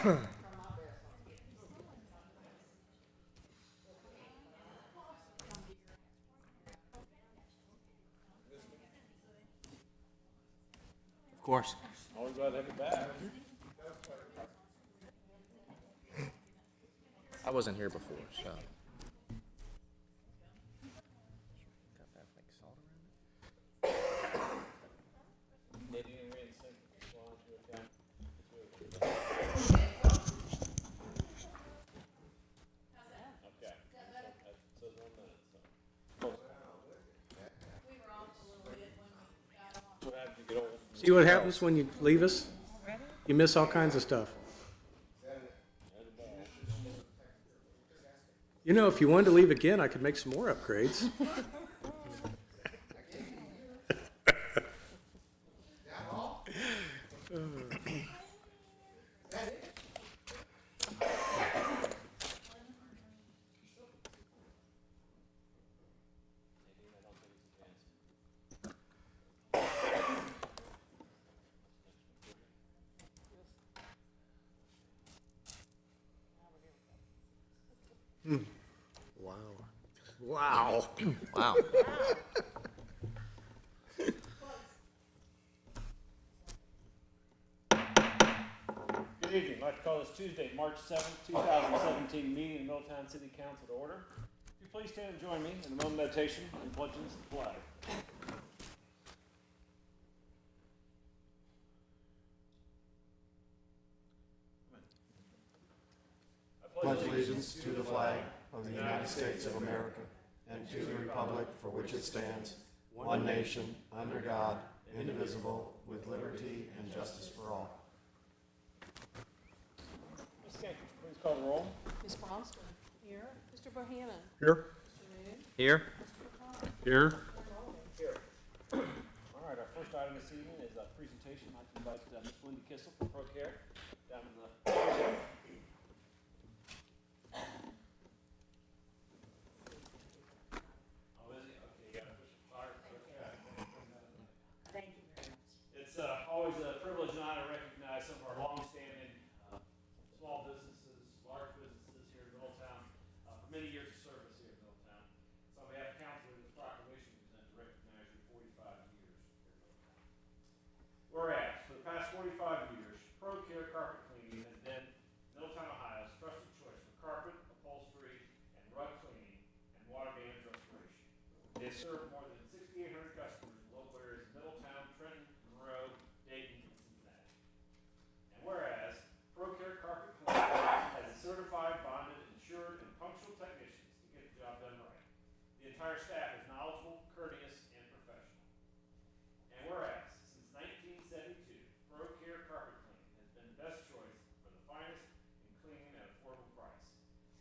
Of course. Always glad to have it back. I wasn't here before, so. See what happens when you leave us? You miss all kinds of stuff. You know, if you wanted to leave again, I could make some more upgrades. Wow. Wow. Good evening. I'd like to call this Tuesday, March 7th, 2017 meeting in Middletown City Council to order. If you please stand and join me in a moment of meditation and pledge allegiance to the flag. Pledge allegiance to the flag of the United States of America and to the republic for which it stands, one nation, under God, indivisible, with liberty and justice for all. Ms. Skank, would you please call the roll? Ms. Bronston. Here. Mr. Bohannon. Here. Mr. Moon. Here? Here. Here. All right, our first item this evening is a presentation. I'd like to invite Ms. Linda Kissel from ProCare down in the It's always a privilege and honor to recognize some of our long-standing small businesses, large businesses here in Middletown for many years of service here in Middletown. So on behalf of council, this proclamation is meant to recognize your 45 years here in Middletown. Whereas, for the past 45 years, ProCare Carpet Cleaning has been Middletown, Ohio's trusted choice for carpet, upholstery, and rug cleaning and water damage restoration. They have served more than 6,800 customers in local areas of Middletown, Trenton, Monroe, Dayton, and Cincinnati. And whereas, ProCare Carpet Cleaning has a certified, bonded, insured, and punctual technicians to get the job done right. The entire staff is knowledgeable, courteous, and professional. And whereas, since 1972, ProCare Carpet Cleaning has been the best choice for the finest in cleaning at an affordable price.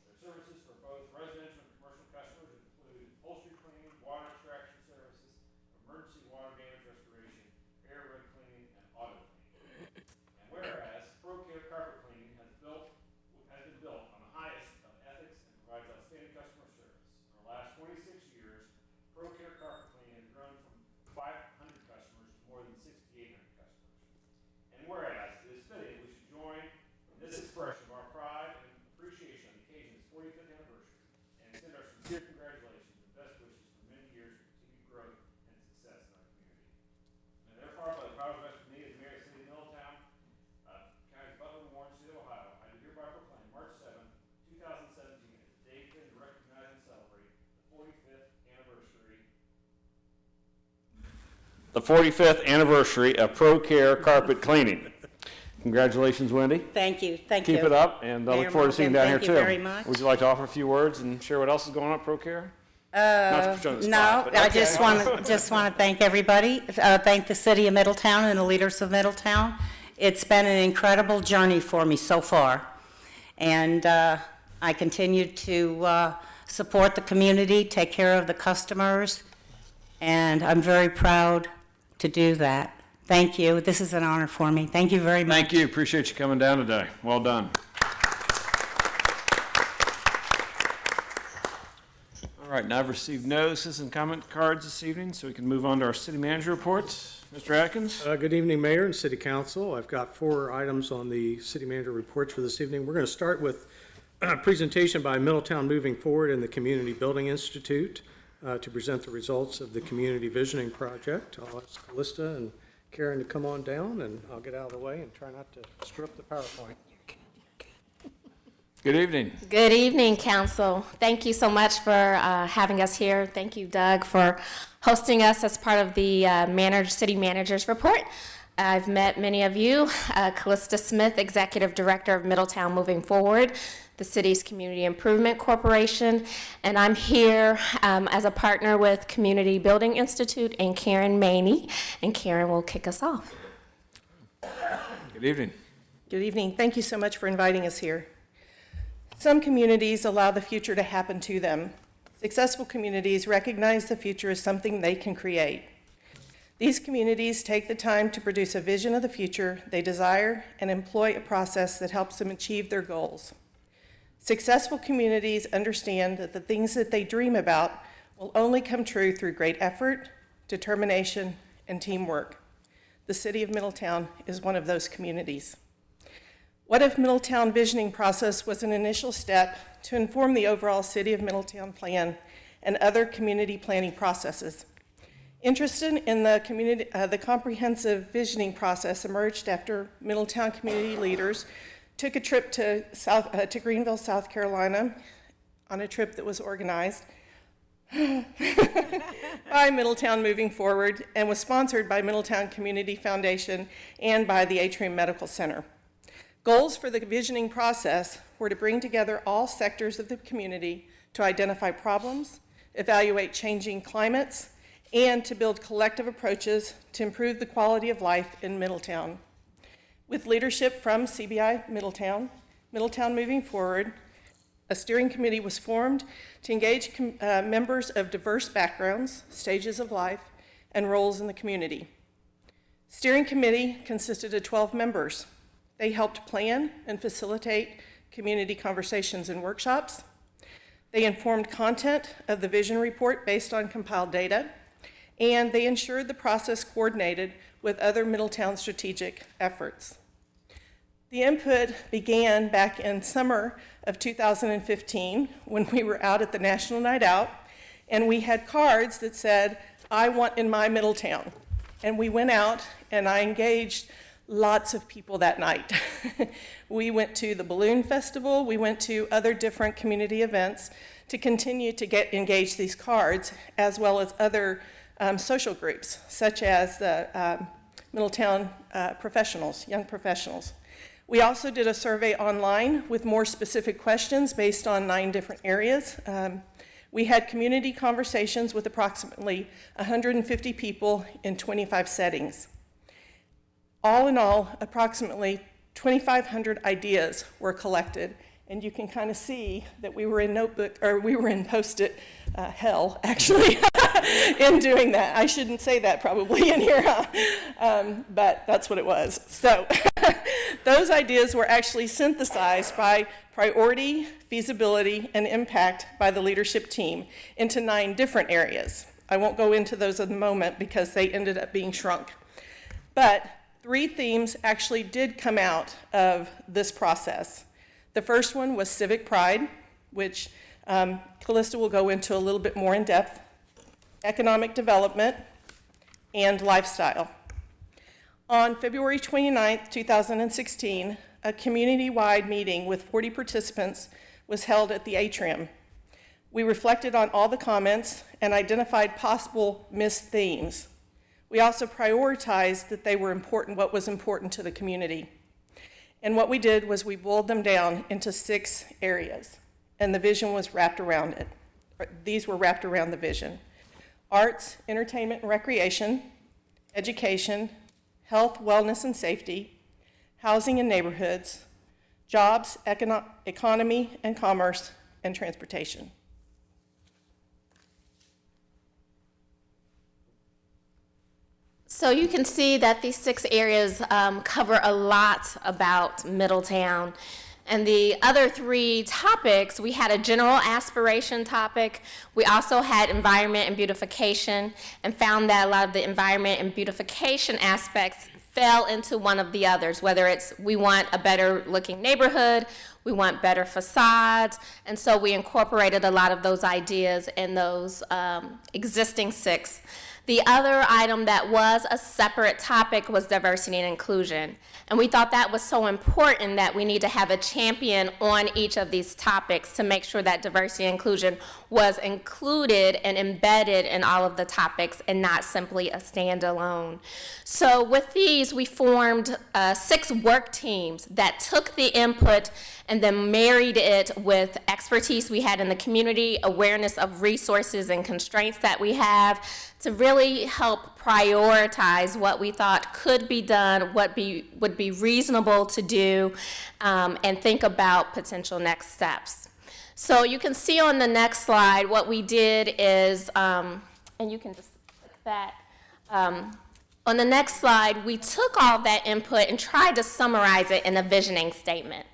Their services for both residential and commercial customers include upholstery cleaning, water extraction services, emergency water damage restoration, air rug cleaning, and auto cleaning. And whereas ProCare Carpet Cleaning has been built on the highest of ethics and provides outstanding customer service. In the last 26 years, ProCare Carpet Cleaning has grown from 500 customers to more than 6,800 customers. And whereas it is fitting we should join in this expression of our pride and appreciation on the occasion of its 45th anniversary and extend our sincere congratulations and best wishes for many years of continued growth and success in our community. And therefore, by the power vested in me as Mayor of the City of Middletown, County of Butler, and Warren, State of Ohio, I do hereby proclaim March 7th, 2017 as a day to recognize and celebrate the 45th anniversary of ProCare Carpet Cleaning. Congratulations, Wendy. Thank you. Thank Keep you. it up, and I look Mayor forward to seeing you down here, Morgan, too. thank you very much. Would you like to offer a few words and share what else is going on at ProCare? Not to put you on the No, spot, but I okay. just want to thank everybody, thank the city of Middletown and the leaders of Middletown. It's been an incredible journey for me so far, and I continue to support the community, take care of the customers, and I'm very proud to do that. Thank you. This is an honor for me. Thank you very much. Thank you. Appreciate you coming down today. Well done. All right, now I've received no citizen comment cards this evening, so we can move on to our city manager reports. Mr. Atkins? Good evening, Mayor and City Council. I've got 4 items on the City Manager reports for this evening. We're going to start with a presentation by Middletown Moving Forward and the Community Building Institute to present the results of the Community Visioning Project. I'll ask Callista and Karen to come on down, and I'll get out of the way and try not to screw up the PowerPoint. Good evening. Good evening, Council. Thank you so much for having us here. Thank you, Doug, for hosting us as part of the City Manager's Report. I've met many of you. Callista Smith, Executive Director of Middletown Moving Forward, the city's Community Improvement Corporation, and I'm here as a partner with Community Building Institute and Karen Maney, and Karen will kick us off. Good evening. Good evening. Thank you so much for inviting us here. Some communities allow the future to happen to them. Successful communities recognize the future as something they can create. These communities take the time to produce a vision of the future they desire and employ a process that helps them achieve their goals. Successful communities understand that the things that they dream about will only come true through great effort, determination, and teamwork. The City of Middletown is one of those communities. What If Middletown Visioning process was an initial step to inform the overall City of Middletown plan and other community planning processes. Interest in the comprehensive visioning process emerged after Middletown community leaders took a trip to Greenville, South Carolina, on a trip that was organized by Middletown Moving Forward and was sponsored by Middletown Community Foundation and by the Atrium Medical Center. Goals for the visioning process were to bring together all sectors of the community to identify problems, evaluate changing climates, and to build collective approaches to improve the quality of life in Middletown. With leadership from CBI Middletown, Middletown Moving Forward, a steering committee was formed to engage members of diverse backgrounds, stages of life, and roles in the community. Steering committee consisted of 12 members. They helped plan and facilitate community conversations and workshops. They informed content of the vision report based on compiled data, and they ensured the process coordinated with other Middletown strategic efforts. The input began back in summer of 2015 when we were out at the National Night Out, and we had cards that said, "I want in my Middletown." And we went out and I engaged lots of people that night. We went to the Balloon Festival, we went to other different community events to continue to engage these cards, as well as other social groups, such as the Middletown professionals, young professionals. We also did a survey online with more specific questions based on 9 different areas. We had community conversations with approximately 150 people in 25 settings. All in all, approximately 2,500 ideas were collected, and you can kind of see that we were in Post-it hell, actually, in doing that. I shouldn't say that probably in here, but that's what it was. So those ideas were actually synthesized by priority, feasibility, and impact by the leadership team into 9 different areas. I won't go into those at the moment because they ended up being shrunk. But 3 themes actually did come out of this process. The first one was civic pride, which Callista will go into a little bit more in depth, economic development, and lifestyle. On February 29th, 2016, a community-wide meeting with 40 participants was held at the Atrium. We reflected on all the comments and identified possible missed themes. We also prioritized that they were important, what was important to the community. And what we did was we boiled them down into 6 areas, and the vision was wrapped around it. These were wrapped around the vision: arts, entertainment and recreation, education, health, wellness and safety, housing and neighborhoods, jobs, economy and commerce, and transportation. So you can see that these 6 areas cover a lot about Middletown. And the other 3 topics, we had a general aspiration topic. We also had environment and beautification, and found that a lot of the environment and beautification aspects fell into one of the others, whether it's we want a better looking neighborhood, we want better facades, and so we incorporated a lot of those ideas in those existing 6. The other item that was a separate topic was diversity and inclusion. And we thought that was so important that we need to have a champion on each of these topics to make sure that diversity and inclusion was included and embedded in all of the topics and not simply a standalone. So with these, we formed 6 work teams that took the input and then married it with expertise we had in the community, awareness of resources and constraints that we have, to really help prioritize what we thought could be done, what would be reasonable to do, and think about potential next steps. So you can see on the next slide what we did is, and you can just click that. On the next slide, we took all that input and tried to summarize it in a visioning statement.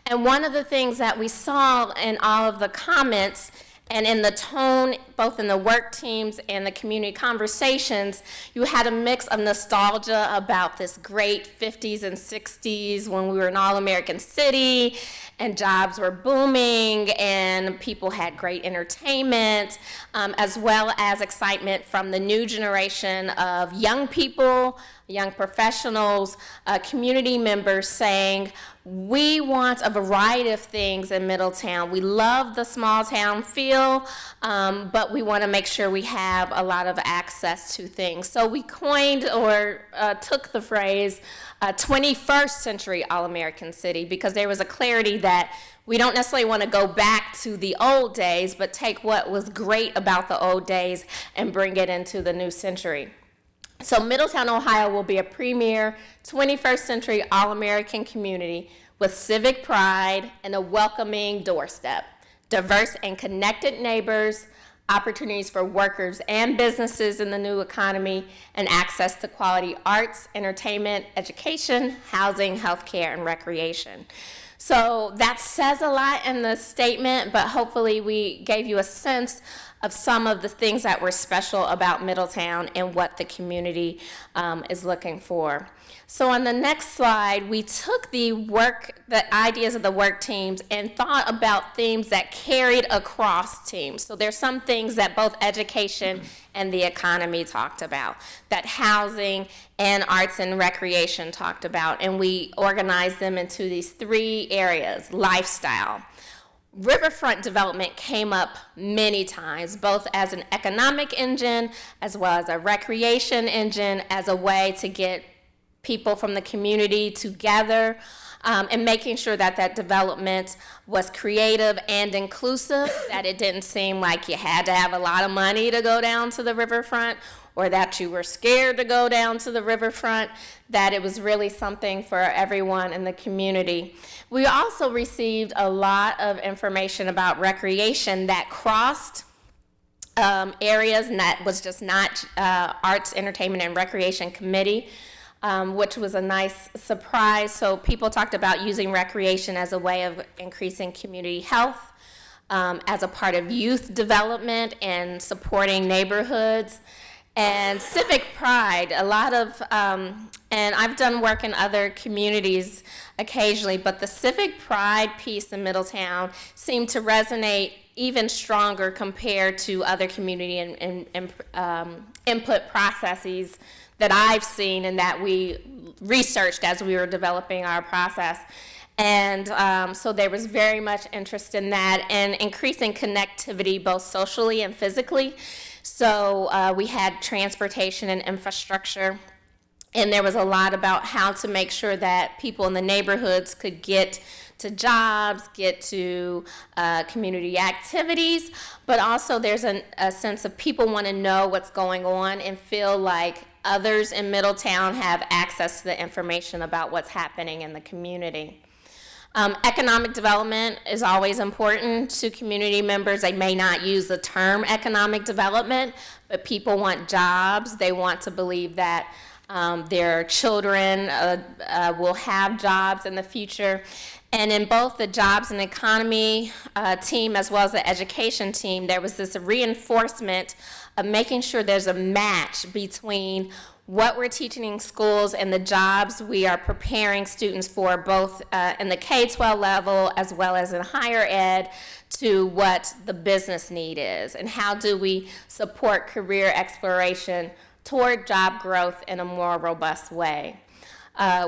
And one of the things that we saw in all of the comments and in the tone, both in the work teams and the community conversations, you had a mix of nostalgia about this great 50s and 60s when we were an all-American city and jobs were booming and people had great entertainment, as well as excitement from the new generation of young people, young professionals, community members saying, we want a variety of things in Middletown. We love the small town feel, but we want to make sure we have a lot of access to things. So we coined or took the phrase 21st century all-American city, because there was a clarity that we don't necessarily want to go back to the old days, but take what was great about the old days and bring it into the new century. So Middletown, Ohio will be a premier 21st century all-American community with civic pride and a welcoming doorstep, diverse and connected neighbors, opportunities for workers and businesses in the new economy, and access to quality arts, entertainment, education, housing, healthcare, and recreation. So that says a lot in the statement, but hopefully we gave you a sense of some of the things that were special about Middletown and what the community is looking for. So on the next slide, we took the ideas of the work teams and thought about themes that carried across teams. So there's some things that both education and the economy talked about, that housing and arts and recreation talked about, and we organized them into these 3 areas: lifestyle. Riverfront development came up many times, both as an economic engine, as well as a recreation engine, as a way to get people from the community together, and making sure that that development was creative and inclusive, that it didn't seem like you had to have a lot of money to go down to the riverfront, or that you were scared to go down to the riverfront, that it was really something for everyone in the community. We also received a lot of information about recreation that crossed areas, and that was just not Arts, Entertainment, and Recreation Committee, which was a nice surprise. So people talked about using recreation as a way of increasing community health, as a part of youth development and supporting neighborhoods. And civic pride, a lot of, and I've done work in other communities occasionally, but the civic pride piece in Middletown seemed to resonate even stronger compared to other community and input processes that I've seen and that we researched as we were developing our process. And so there was very much interest in that and increasing connectivity both socially and physically. So we had transportation and infrastructure, and there was a lot about how to make sure that people in the neighborhoods could get to jobs, get to community activities, but also there's a sense of people want to know what's going on and feel like others in Middletown have access to the information about what's happening in the community. Economic development is always important to community members. They may not use the term economic development, but people want jobs. They want to believe that Their children will have jobs in the future. And in both the jobs and economy team as well as the education team, there was this reinforcement of making sure there's a match between what we're teaching in schools and the jobs we are preparing students for, both in the K-12 level as well as in higher ed, to what the business need is, and how do we support career exploration toward job growth in a more robust way.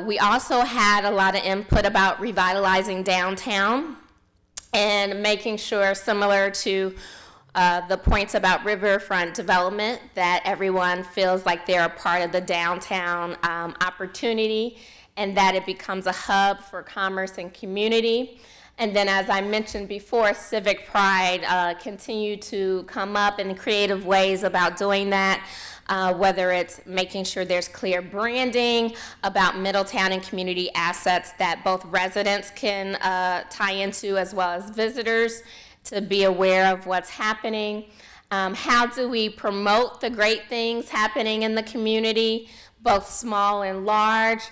We also had a lot of input about revitalizing downtown and making sure, similar to the points about riverfront development, that everyone feels like they're a part of the downtown opportunity and that it becomes a hub for commerce and community. And then, as I mentioned before, civic pride continue to come up in creative ways about doing that. Whether it's making sure there's clear branding about Middletown and community assets that both residents can tie into as well as visitors to be aware of what's happening. How do we promote the great things happening in the community, both small and large,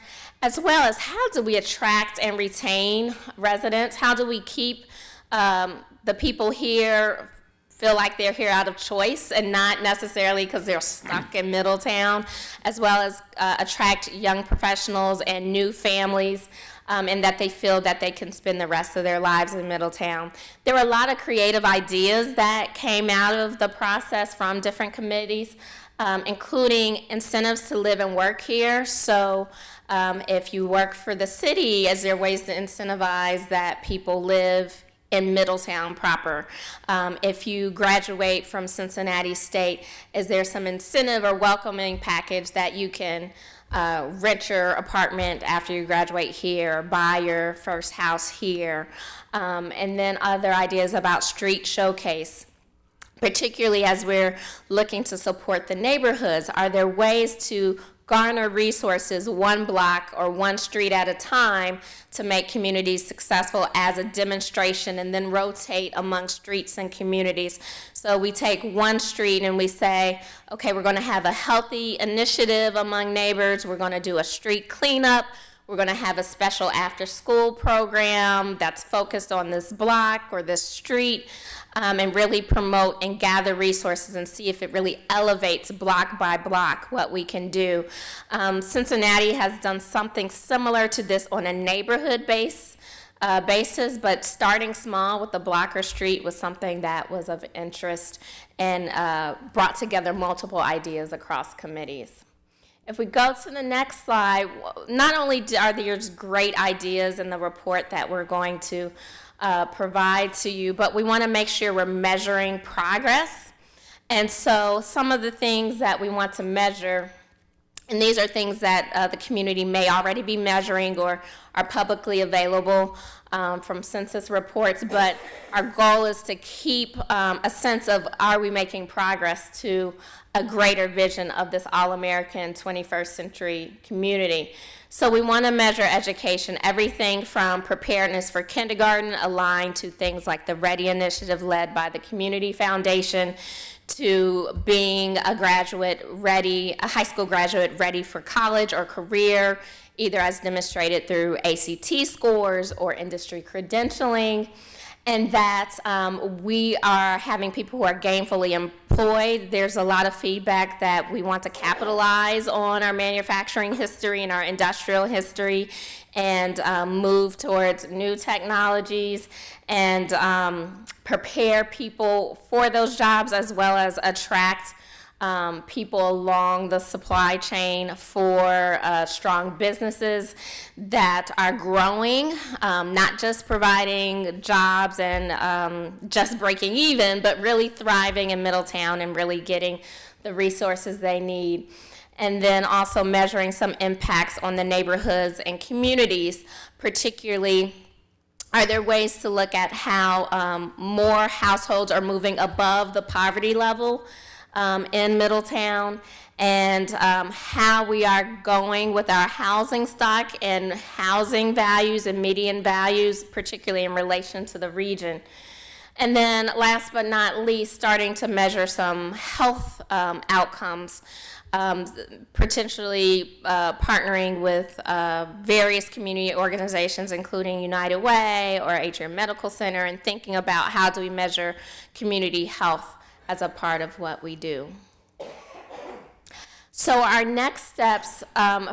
as well as how do we attract and retain residents? How do we keep the people here feel like they're here out of choice and not necessarily because they're stuck in Middletown, as well as attract young professionals and new families, and that they feel that they can spend the rest of their lives in Middletown. There were a lot of creative ideas that came out of the process from different committees, including incentives to live and work here. So if you work for the city, is there ways to incentivize that people live in Middletown proper? If you graduate from Cincinnati State, is there some incentive or welcoming package that you can rent your apartment after you graduate here, buy your first house here? And then other ideas about street showcase, particularly as we're looking to support the neighborhoods. Are there ways to garner resources one block or one street at a time to make communities successful as a demonstration, and then rotate among streets and communities? So we take one street and we say, okay, we're going to have a healthy initiative among neighbors. We're going to do a street cleanup. We're going to have a special after-school program that's focused on this block or this street, and really promote and gather resources and see if it really elevates block by block what we can do. Cincinnati has done something similar to this on a neighborhood basis, but starting small with the block or street was something that was of interest and brought together multiple ideas across committees. If we go to the next slide, not only are there great ideas in the report that we're going to provide to you, but we want to make sure we're measuring progress. And so some of the things that we want to measure, and these are things that the community may already be measuring or are publicly available from census reports, but our goal is to keep a sense of, are we making progress to a greater vision of this all-American 21st century community. So we want to measure education, everything from preparedness for kindergarten, aligned to things like the READY initiative led by the Community Foundation, to being a graduate ready, a high school graduate ready for college or career, either as demonstrated through ACT scores or industry credentialing. And that we are having people who are gainfully employed. There's a lot of feedback that we want to capitalize on our manufacturing history and our industrial history and move towards new technologies and prepare people for those jobs, as well as attract people along the supply chain for strong businesses that are growing, not just providing jobs and just breaking even, but really thriving in Middletown and really getting the resources they need. And then also measuring some impacts on the neighborhoods and communities, particularly, are there ways to look at how more households are moving above the poverty level in Middletown, and how we are going with our housing stock and housing values and median values, particularly in relation to the region. And then last but not least, starting to measure some health outcomes, potentially partnering with various community organizations, including United Way or Atrium Medical Center, and thinking about how do we measure community health as a part of what we do. So our next steps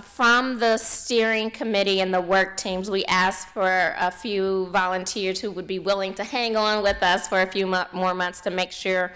from the steering committee and the work teams, we asked for a few volunteers who would be willing to hang on with us for a few more months to make sure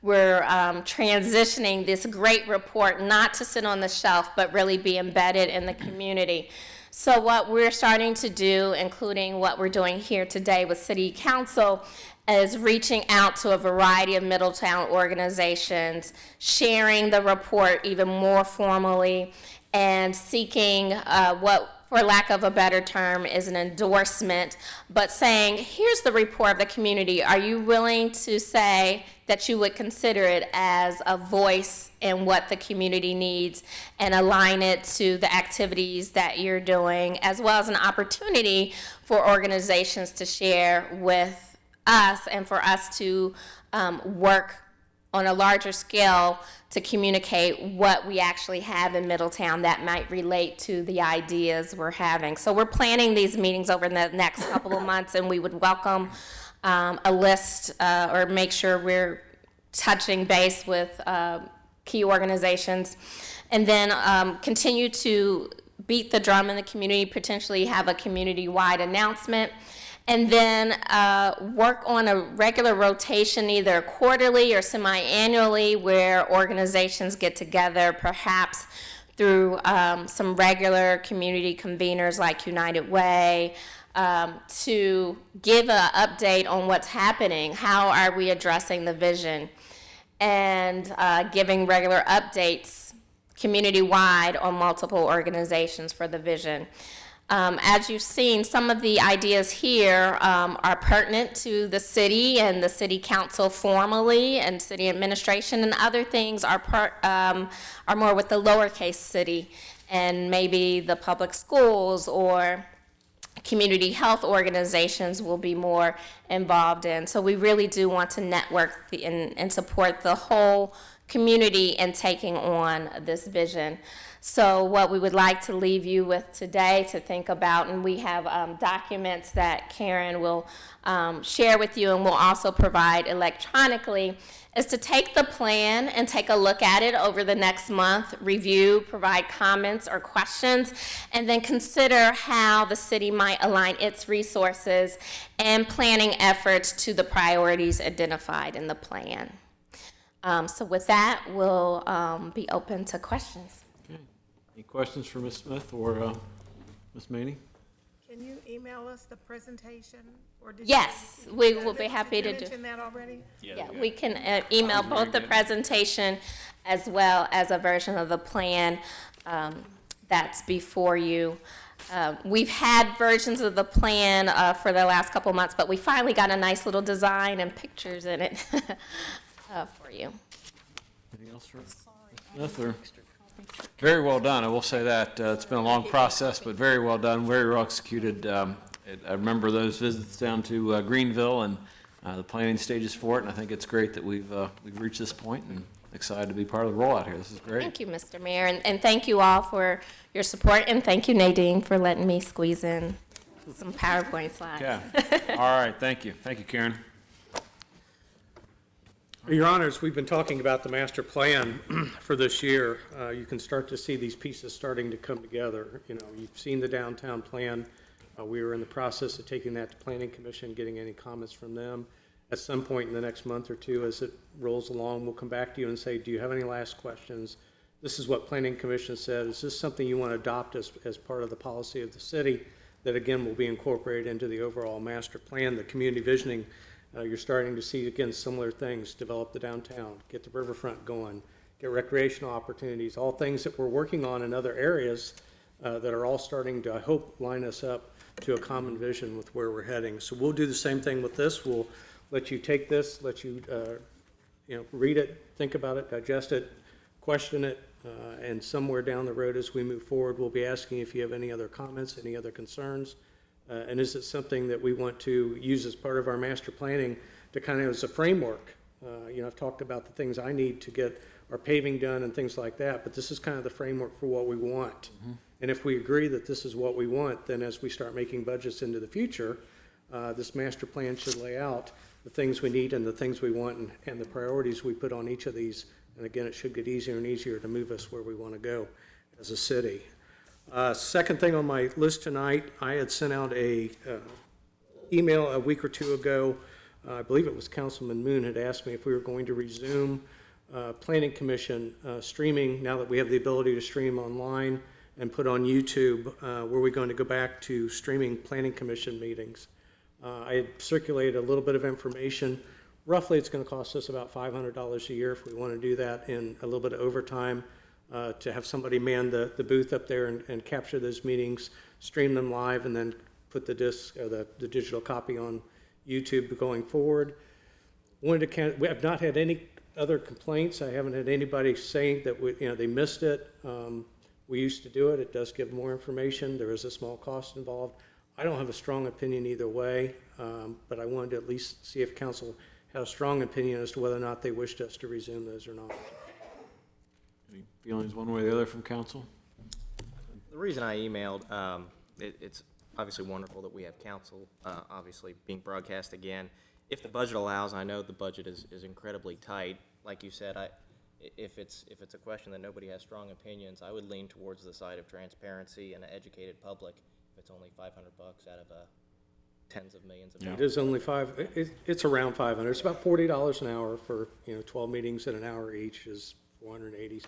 we're transitioning this great report not to sit on the shelf, but really be embedded in the community. So what we're starting to do, including what we're doing here today with City Council, is reaching out to a variety of Middletown organizations, sharing the report even more formally, and seeking what, for lack of a better term, is an endorsement, but saying, here's the report of the community. Are you willing to say that you would consider it as a voice in what the community needs and align it to the activities that you're doing, as well as an opportunity for organizations to share with us and for us to work on a larger scale to communicate what we actually have in Middletown that might relate to the ideas we're having. So we're planning these meetings over the next couple of months, and we would welcome a list or make sure we're touching base with key organizations, and then continue to beat the drum in the community, potentially have a community-wide announcement, and then work on a regular rotation, either quarterly or semi-annually, where organizations get together, perhaps through some regular community conveners like United Way, to give an update on what's happening, how are we addressing the vision, and giving regular updates community-wide on multiple organizations for the vision. As you've seen, some of the ideas here are pertinent to the city and the city council formally and city administration, and other things are more with the lowercase city and maybe the public schools or community health organizations will be more involved in. So we really do want to network and support the whole community in taking on this vision. So what we would like to leave you with today to think about, and we have documents that Karen will share with you and will also provide electronically, is to take the plan and take a look at it over the next month, review, provide comments or questions, and then consider how the city might align its resources and planning efforts to the priorities identified in the plan. So with that, we'll be open to questions. Okay. Any questions for Ms. Smith or Ms. Maney? Can you email us the presentation? Or did Yes, we will be happy to do. Did you mention that already? Yeah, we can email both the presentation as well as a version of the plan that's before you. We've had versions of the plan for the last couple months, but we finally got a nice little design and pictures in it for you. Anything else for Ms. Smith? Very well done, I will say that. It's been a long process, but very well done, very well executed. I remember those visits down to Greenville and the planning stages for it, and I think it's great that we've reached this point and excited to be part of the rollout here. This is great. Thank you, Mr. Mayor, and thank you all for your support, and thank you, Nadine, for letting me squeeze in some PowerPoint slides. Yeah. All right, thank you. Thank you, Karen. Your Honors, we've been talking about the master plan for this year. You can start to see these pieces starting to come together. You know, you've seen the downtown plan. We were in the process of taking that to Planning Commission, getting any comments from them. At some point in the next month or two, as it rolls along, we'll come back to you and say, do you have any last questions? This is what Planning Commission said. Is this something you want to adopt as part of the policy of the city that, again, will be incorporated into the overall master plan, the community visioning? You're starting to see, again, similar things, develop the downtown, get the riverfront going, get recreational opportunities, all things that we're working on in other areas that are all starting to, I hope, line us up to a common vision with where we're heading. So we'll do the same thing with this. We'll let you take this, let you, read it, think about it, digest it, question it, and somewhere down the road as we move forward, we'll be asking if you have any other comments, any other concerns. And is it something that we want to use as part of our master planning to kind of as a framework. I've talked about the things I need to get our paving done and things like that, but this is kind of the framework for what we want. And if we agree that this is what we want, then as we start making budgets into the future, this master plan should lay out the things we need and the things we want and the priorities we put on each of these. And again, it should get easier and easier to move us where we want to go as a city. Second thing on my list tonight, I had sent out a email a week or two ago. I believe it was Councilman Moon had asked me if we were going to resume Planning Commission streaming now that we have the ability to stream online and put on YouTube. Were we going to go back to streaming Planning Commission meetings? I had circulated a little bit of information. Roughly, it's going to cost us about $500 a year if we want to do that in a little bit of overtime to have somebody man the booth up there and capture those meetings, stream them live, and then put the disc or the digital copy on YouTube going forward. We have not had any other complaints. I haven't had anybody saying that they missed it. We used to do it. It does give more information. There is a small cost involved. I don't have a strong opinion either way, but I wanted to at least see if council had a strong opinion as to whether or not they wished us to resume those or not. Any feelings one way or the other from council? The reason I emailed, it's obviously wonderful that we have council, obviously being broadcast again. If the budget allows, I know the budget is incredibly tight. Like you said, if it's a question that nobody has strong opinions, I would lean towards the side of transparency and an educated public. If it's only $500 out of tens of millions of dollars. It is only it's around 500. It's about $40 an hour for 12 meetings at an hour each is 480.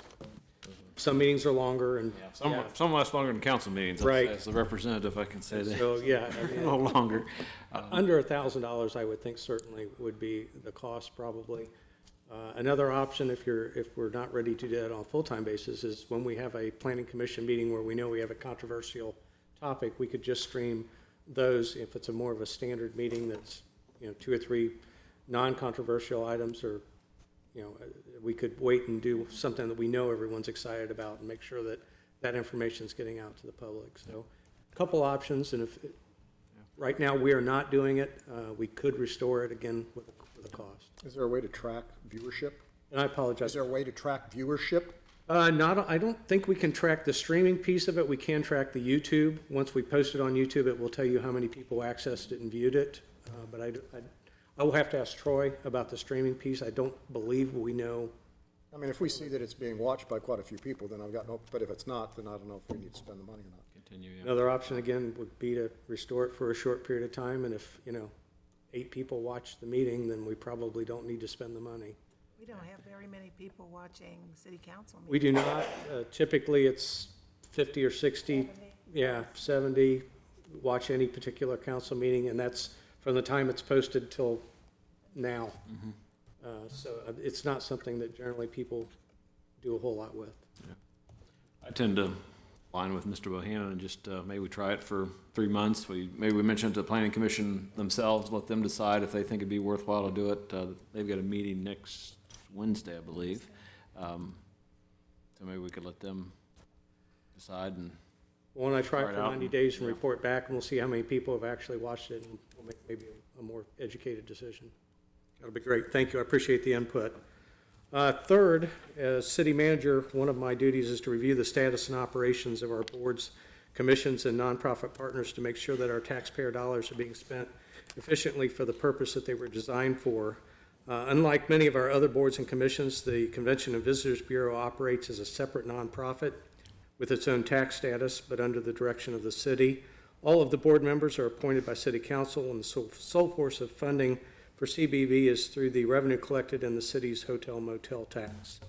Some meetings are longer and Some last longer than council meetings. Right. As the representative, I can say that. so A little longer. under $1,000 I would think certainly would be the cost probably. Another option if we're not ready to do that on a full-time basis is when we have a planning commission meeting where we know we have a controversial topic, we could just stream those if it's more of a standard meeting that's 2 or 3 non-controversial items, or we could wait and do something that we know everyone's excited about and make sure that that information is getting out to the public. So a couple options, and right now we are not doing it, we could restore it again with a cost. Is there a way to track viewership? And I apologize. Is there a way to track viewership? I don't think we can track the streaming piece of it. We can track the YouTube. Once we post it on YouTube, it will tell you how many people accessed it and viewed it. But I will have to ask Troy about the streaming piece. I don't believe we know. I mean, if we see that it's being watched by quite a few people, then I've got no, but if it's not, then I don't know if we need to spend the money or not. Continue, yeah. Another option, again, would be to restore it for a short period of time. And if, 8 people watch the meeting, then we probably don't need to spend the money. We don't have very many people watching city council meetings. We do not. Typically, it's 50 or 60, 70 watch any particular council meeting, and that's from the time it's posted till now. So it's not something that generally people do a whole lot with. I tend to line with Mr. Bohannon and just maybe we try it for 3 months. Maybe we mention it to the planning commission themselves, let them decide if they think it'd be worthwhile to do it. They've got a meeting next Wednesday, I believe. So maybe we could let them decide and. Why don't I try it Start for out 90 days and report back, and we'll see how many people have actually watched it, and we'll make maybe a more educated decision. That'll be great. Thank you. I appreciate the input. Third, as city manager, one of my duties is to review the status and operations of our boards, commissions, and nonprofit partners to make sure that our taxpayer dollars are being spent efficiently for the purpose that they were designed for. Unlike many of our other boards and commissions, the Convention and Visitors Bureau operates as a separate nonprofit with its own tax status, but under the direction of the city. All of the board members are appointed by City Council, and the sole source of funding for CBV is through the revenue collected in the city's hotel motel tax.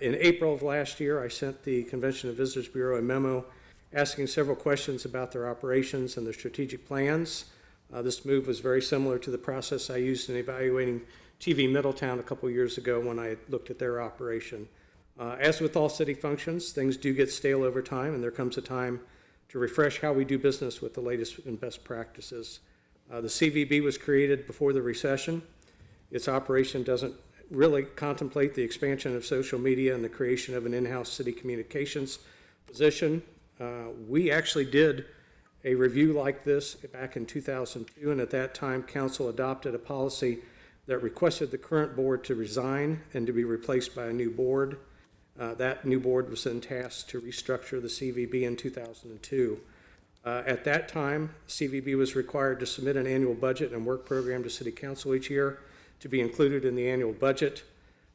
In April of last year, I sent the Convention and Visitors Bureau a memo asking several questions about their operations and their strategic plans. This move was very similar to the process I used in evaluating TV Middletown a couple years ago when I looked at their operation. As with all city functions, things do get stale over time, and there comes a time to refresh how we do business with the latest and best practices. The CVB was created before the recession. Its operation doesn't really contemplate the expansion of social media and the creation of an in-house city communications position. We actually did a review like this back in 2002, and at that time, council adopted a policy that requested the current board to resign and to be replaced by a new board. That new board was then tasked to restructure the CVB in 2002. At that time, CVB was required to submit an annual budget and work program to City Council each year to be included in the annual budget.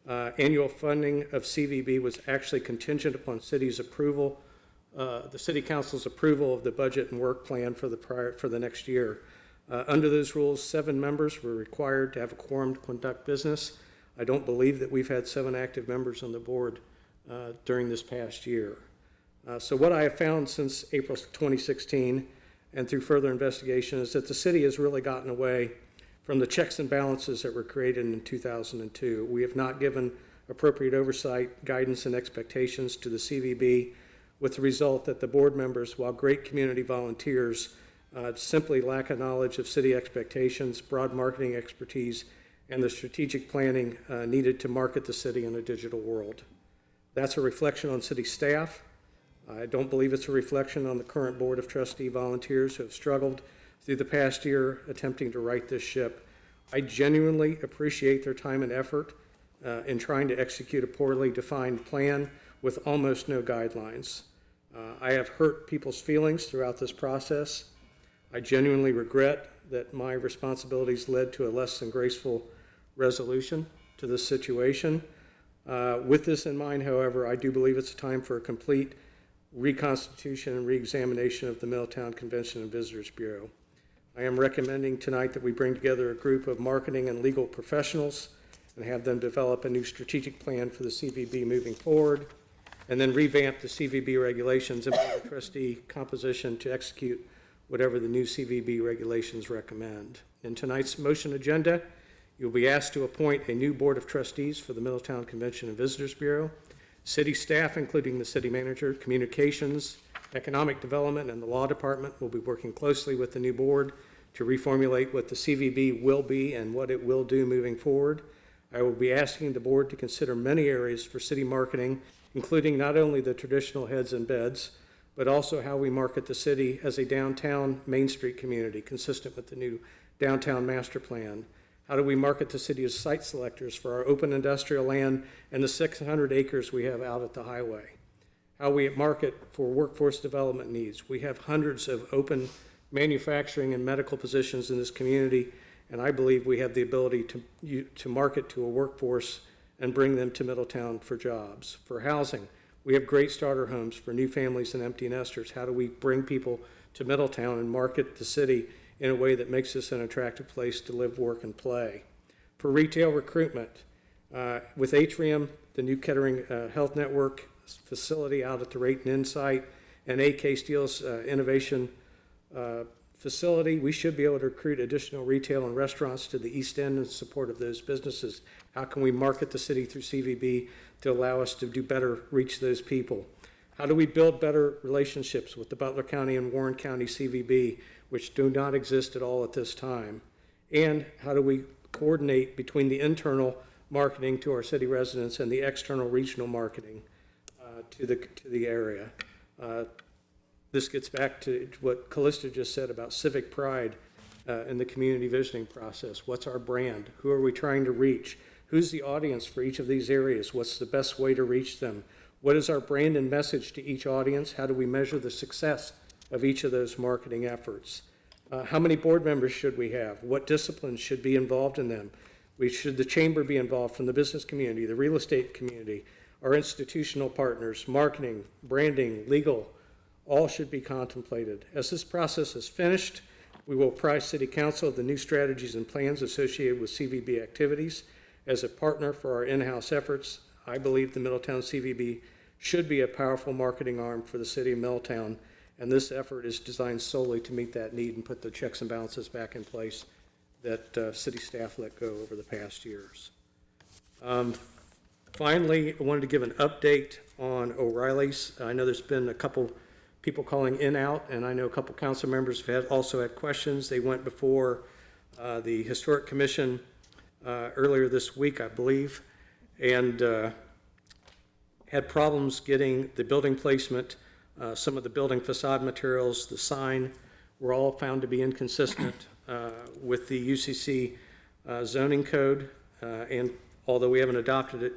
Annual funding of CVB was actually contingent upon city's approval, the City Council's approval of the budget and work plan for the next year. Under those rules, 7 members were required to have a quorum to conduct business. I don't believe that we've had 7 active members on the board during this past year. So what I have found since April 2016 and through further investigation is that the city has really gotten away from the checks and balances that were created in 2002. We have not given appropriate oversight, guidance, and expectations to the CVB, with the result that the board members, while great community volunteers, simply lack a knowledge of city expectations, broad marketing expertise, and the strategic planning needed to market the city in a digital world. That's a reflection on city staff. I don't believe it's a reflection on the current board of trustee volunteers who have struggled through the past year attempting to right this ship. I genuinely appreciate their time and effort in trying to execute a poorly defined plan with almost no guidelines. I have hurt people's feelings throughout this process. I genuinely regret that my responsibilities led to a less than graceful resolution to this situation. With this in mind, however, I do believe it's time for a complete reconstitution and reexamination of the Middletown Convention and Visitors Bureau. I am recommending tonight that we bring together a group of marketing and legal professionals and have them develop a new strategic plan for the CVB moving forward, and then revamp the CVB regulations and the trustee composition to execute whatever the new CVB regulations recommend. In tonight's motion agenda, you'll be asked to appoint a new board of trustees for the Middletown Convention and Visitors Bureau. City staff, including the city manager, communications, economic development, and the law department, will be working closely with the new board to reformulate what the CVB will be and what it will do moving forward. I will be asking the board to consider many areas for city marketing, including not only the traditional heads and beds, but also how we market the city as a downtown Main Street community consistent with the new downtown master plan. How do we market the city as site selectors for our open industrial land and the 600 acres we have out at the highway? How we market for workforce development needs. We have hundreds of open manufacturing and medical positions in this community, and I believe we have the ability to market to a workforce and bring them to Middletown for jobs. For housing, we have great starter homes for new families and empty nesters. How do we bring people to Middletown and market the city in a way that makes this an attractive place to live, work, and play? For retail recruitment, with Atrium, the new Kettering Health Network facility out at the Rayton Insight, and AK Steel's innovation facility, we should be able to recruit additional retail and restaurants to the East End in support of those businesses. How can we market the city through CVB to allow us to do better, reach those people? How do we build better relationships with the Butler County and Warren County CVB, which do not exist at all at this time? And how do we coordinate between the internal marketing to our city residents and the external regional marketing to the area? This gets back to what Callista just said about civic pride in the community visioning process. What's our brand? Who are we trying to reach? Who's the audience for each of these areas? What's the best way to reach them? What is our brand and message to each audience? How do we measure the success of each of those marketing efforts? How many board members should we have? What disciplines should be involved in them? Should the chamber be involved from the business community, the real estate community, our institutional partners, marketing, branding, legal? All should be contemplated. As this process is finished, we will apprise City Council of the new strategies and plans associated with CVB activities. As a partner for our in-house efforts, I believe the Middletown CVB should be a powerful marketing arm for the city of Middletown, and this effort is designed solely to meet that need and put the checks and balances back in place that city staff let go over the past years. Finally, I wanted to give an update on O'Reilly's. I know there's been a couple people calling in out, and I know a couple council members have also had questions. They went before the Historic Commission earlier this week, I believe, and had problems getting the building placement. Some of the building facade materials, the sign, were all found to be inconsistent with the UCC zoning code, and although we haven't adopted it,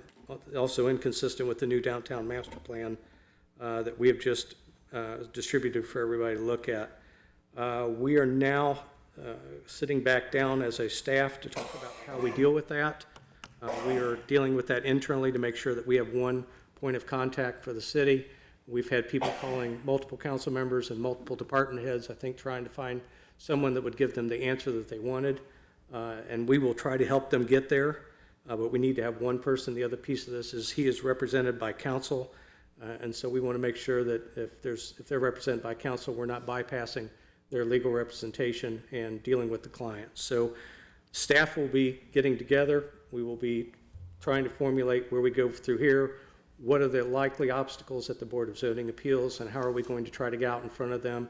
also inconsistent with the new downtown master plan that we have just distributed for everybody to look at. We are now sitting back down as a staff to talk about how we deal with that. We are dealing with that internally to make sure that we have one point of contact for the city. We've had people calling multiple council members and multiple department heads, I think, trying to find someone that would give them the answer that they wanted. And we will try to help them get there, but we need to have one person. The other piece of this is he is represented by council, and so we want to make sure that if they're represented by council, we're not bypassing their legal representation and dealing with the client. So staff will be getting together. We will be trying to formulate where we go through here. What are the likely obstacles at the Board of Zoning Appeals, and how are we going to try to get out in front of them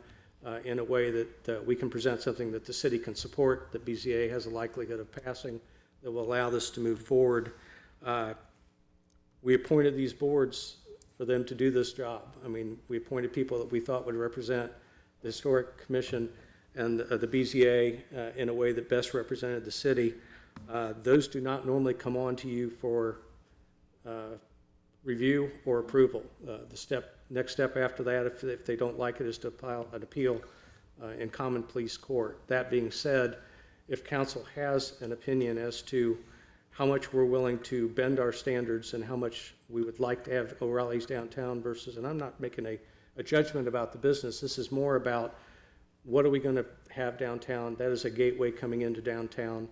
in a way that we can present something that the city can support, that BZA has a likelihood of passing, that will allow this to move forward. We appointed these boards for them to do this job. I mean, we appointed people that we thought would represent the Historic Commission and the BZA in a way that best represented the city. Those do not normally come on to you for review or approval. The next step after that, if they don't like it, is to file an appeal in common pleas court. That being said, if council has an opinion as to how much we're willing to bend our standards and how much we would like to have O'Reilly's downtown versus, and I'm not making a judgment about the business, this is more about what are we going to have downtown. That is a gateway coming into downtown.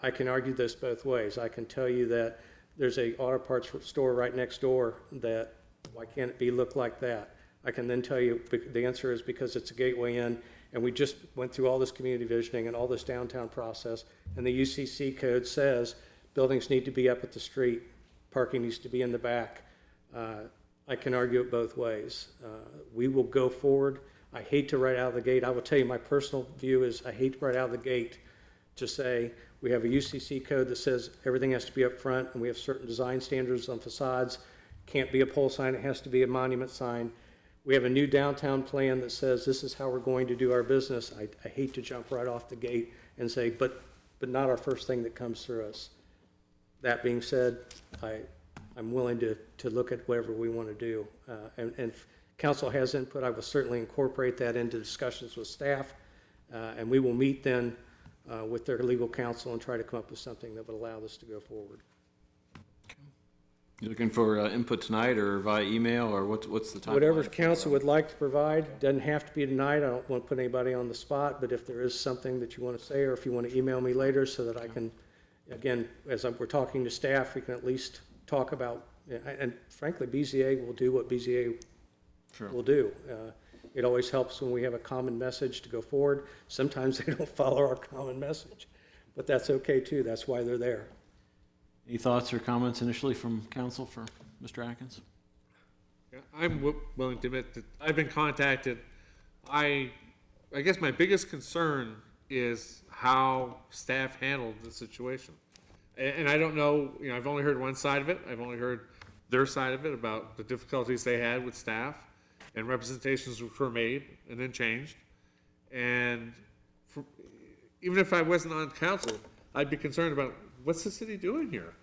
I can argue this both ways. I can tell you that there's a auto parts store right next door that, why can't it look like that? I can then tell you the answer is because it's a gateway in, and we just went through all this community visioning and all this downtown process, and the UCC code says buildings need to be up at the street, parking needs to be in the back. I can argue it both ways. We will go forward. I hate to right out of the gate. I will tell you my personal view is I hate right out of the gate to say we have a UCC code that says everything has to be up front, and we have certain design standards on facades. Can't be a pole sign, it has to be a monument sign. We have a new downtown plan that says this is how we're going to do our business. I hate to jump right off the gate and say, but not our first thing that comes through us. That being said, I'm willing to look at whatever we want to do. And if council has input, I will certainly incorporate that into discussions with staff, and we will meet then with their legal counsel and try to come up with something that would allow this to go forward. You looking for input tonight or via email, or what's the timeline? Whatever council would like to provide. Doesn't have to be tonight. I don't want to put anybody on the spot, but if there is something that you want to say, or if you want to email me later so that I can, again, as we're talking to staff, we can at least talk about, and frankly, BZA will do what BZA will do. It always helps when we have a common message to go forward. Sometimes they don't follow our common message, but that's okay too. That's why they're there. Any thoughts or comments initially from council for Mr. Atkins? Yeah, I'm willing to admit that I've been contacted. I guess my biggest concern is how staff handled the situation. And I don't know, I've only heard one side of it. I've only heard their side of it about the difficulties they had with staff and representations which were made and then changed. And even if I wasn't on council, I'd be concerned about what's the city doing here?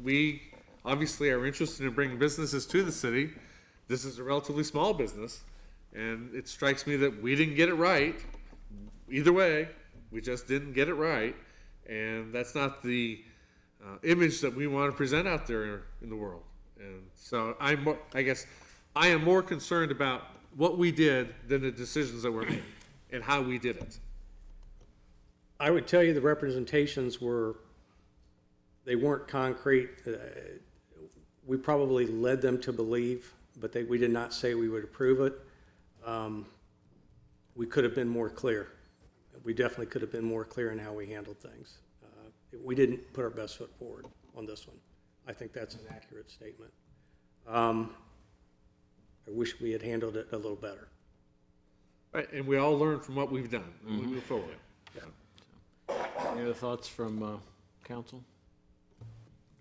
We obviously are interested in bringing businesses to the city. This is a relatively small business, and it strikes me that we didn't get it right. Either way, we just didn't get it right, and that's not the image that we want to present out there in the world. And so I guess I am more concerned about what we did than the decisions that were made and how we did it. I would tell you the representations they weren't concrete. We probably led them to believe, but we did not say we would approve it. We could have been more clear. We definitely could have been more clear in how we handled things. We didn't put our best foot forward on this one. I think that's an accurate statement. I wish we had handled it a little better. Right, and we all learn from what we've done. We move forward. Yeah. Any other thoughts from council?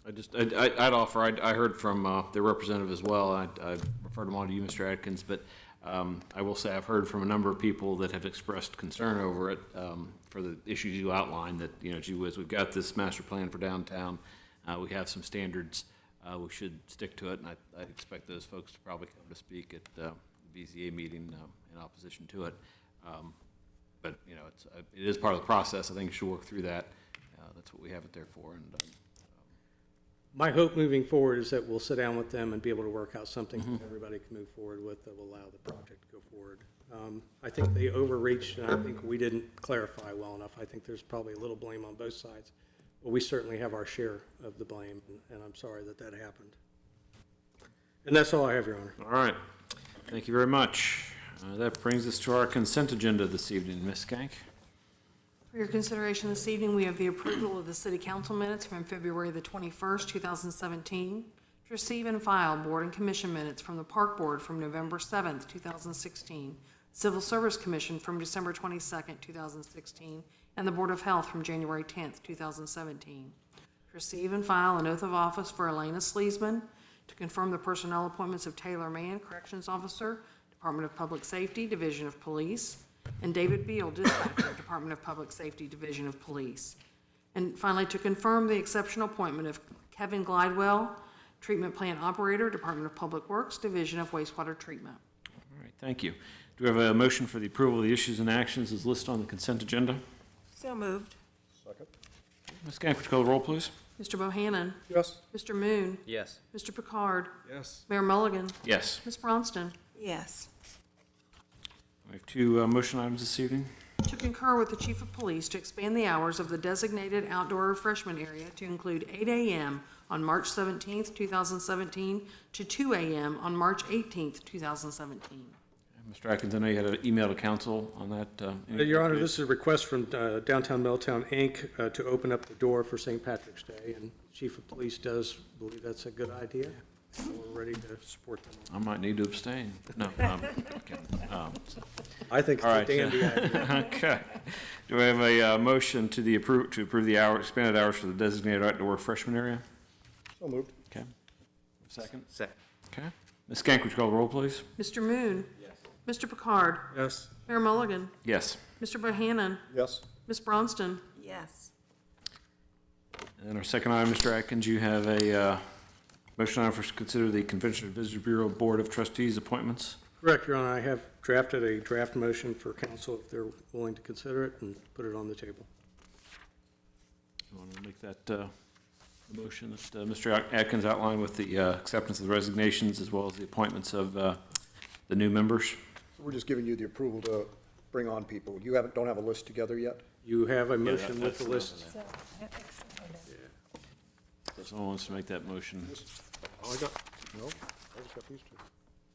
I'd offer, I heard from their representative as well. I referred them on to you, Mr. Atkins, but I will say I've heard from a number of people that have expressed concern over it, for the issues you outlined, that, gee whiz, we've got this master plan for downtown, we have some standards, we should stick to it, and I'd expect those folks to probably come to speak at the BZA meeting in opposition to it. But, it is part of the process. I think you should work through that. That's what we have it there for. And My hope moving forward is that we'll sit down with them and be able to work out something that everybody can move forward with that will allow the project to go forward. I think they overreached, and I think we didn't clarify well enough. I think there's probably a little blame on both sides. But we certainly have our share of the blame, and I'm sorry that that happened. And that's all I have, Your Honor. all right. Thank you very much. That brings us to our consent agenda this evening. Ms. Skank? For your consideration this evening, we have the approval of the city council minutes from February the 21st, 2017. To receive and file board and commission minutes from the Park Board from November 7th, 2016, Civil Service Commission from December 22nd, 2016, and the Board of Health from January 10th, 2017. To receive and file an oath of office for Elena Sleesman. To confirm the personnel appointments of Taylor Mann, Corrections Officer, Department of Public Safety, Division of Police, and David Beal, Dispatcher, Department of Public Safety, Division of Police. And finally, to confirm the exceptional appointment of Kevin Glidewell, Treatment Plant Operator, Department of Public Works, Division of Wastewater Treatment. All right, thank you. Do we have a motion for the approval of the issues and actions as listed on the consent agenda? So moved. Second? Ms. Skank, would you call the roll, please? Mr. Bohannon? Yes. Mr. Moon? Yes. Mr. Picard? Yes. Mayor Mulligan? Yes. Ms. Bronston? Yes. We have two motion items this evening. To concur with the Chief of Police to expand the hours of the designated outdoor refreshment area to include 8 a.m. on March 17th, 2017 to 2 a.m. on March 18th, 2017. Mr. Atkins, I know you had an email to council on that. Your Honor, this is a request from Downtown Middletown, Inc. To open up the door for St. Patrick's Day, and Chief of Police does believe that's a good idea. So we're ready to support them. I might need to abstain. No, okay. I think it's All a right. dandy idea. Okay. Do we have a motion to approve the expanded hours for the designated outdoor refreshment area? So moved. Okay. Second? Second. Okay. Ms. Skank, would you call the roll, please? Mr. Moon? Yes. Mr. Picard? Yes. Mayor Mulligan? Yes. Mr. Bohannon? Yes. Ms. Bronston? Yes. And our second item, Mr. Atkins, you have a motion item for consider the Convention and Visitors Bureau Board of Trustees appointments. Correct, Your Honor. I have drafted a draft motion for council if they're willing to consider it and put it on the table. You want to make that the motion that Mr. Atkins outlined with the acceptance of the resignations as well as the appointments of the new members? So we're just giving you the approval to bring on people. You don't have a list together yet? You have a motion with the that's- list. If someone wants to make that motion. Oh, I just got these two.